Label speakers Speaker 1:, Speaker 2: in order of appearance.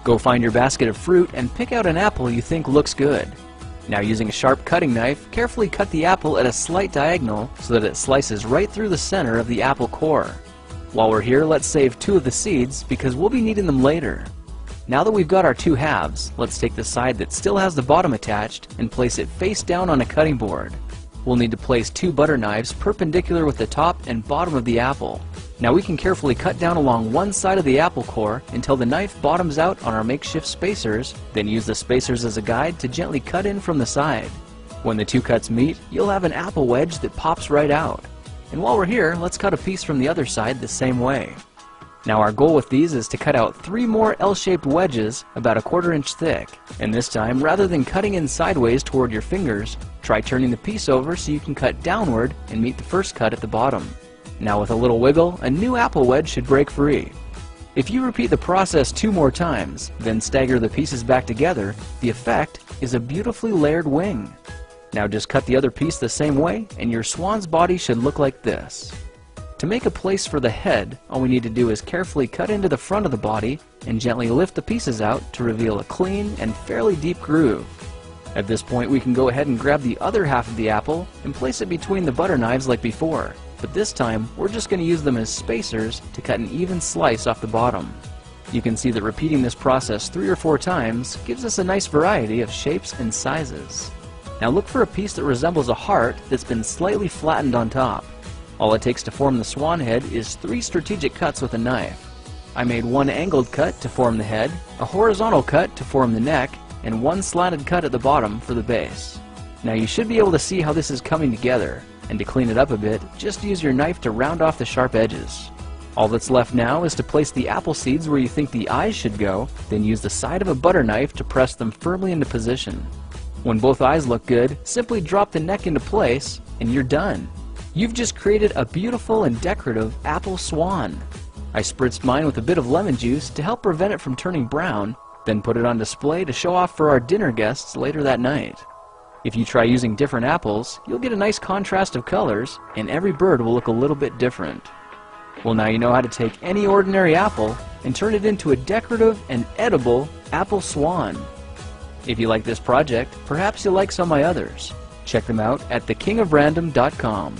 Speaker 1: Go find your basket of fruit and pick out an apple you think looks good. Now, using a sharp cutting knife, carefully cut the apple at a slight diagonal so that it slices right through the center of the apple core. While we're here, let's save 2 of the seeds because we'll be needing them later. Now that we've got our 2 halves, let's take the side that still has the bottom attached and place it face down on a cutting board. We'll need to place 2 butter knives perpendicular with the top and bottom of the apple. Now we can carefully cut down along one side of the apple core until the knife bottoms out on our makeshift spacers, then use the spacers as a guide to gently cut in from the side. When the 2 cuts meet, you'll have an apple wedge that pops right out. And while we're here, let's cut a piece from the other side the same way. Now our goal with these is to cut out 3 more L-shaped wedges about a 1/4 inch thick. And this time, rather than cutting in sideways toward your fingers, try turning the piece over so you can cut downward and meet the first cut at the bottom. Now with a little wiggle, a new apple wedge should break free. If you repeat the process 2 more times, then stagger the pieces back together, the effect is a beautifully layered wing. Now just cut the other piece the same way and your swan's body should look like this. To make a place for the head, all we need to do is carefully cut into the front of the body and gently lift the pieces out to reveal a clean and fairly deep groove. At this point we can go ahead and grab the other half of the apple and place it between the butter knives like before. But this time, we're just going to use them as spacers to cut an even slice off the bottom. You can see that repeating this process 3 or 4 times gives us a nice variety of shapes and sizes. Now look for a piece that resembles a heart that's been slightly flattened on top. All it takes to form the swan head is 3 strategic cuts with a knife. I made 1 angled cut to form the head, a horizontal cut to form the neck, and 1 slanted cut at the bottom for the base. Now you should be able to see how this is coming together. And to clean it up a bit, just use your knife to round off the sharp edges. All that's left now is to place the apple seeds where you think the eyes should go, then use the side of a butter knife to press them firmly into position. When both eyes look good, simply drop the neck into place, and you're done. You've just created a beautiful and decorative apple swan. I spritzed mine with a bit of lemon juice to help prevent it from turning brown, then put it on display to show off for our dinner guests later that night. If you try using different apples, you'll get a nice contrast of colors, and every bird will look a little bit different. Well, now you know how to take any ordinary apple and turn it into a decorative and edible apple swan. If you like this project, perhaps you'll like some of my others. Check them out at thekingofrandom.com.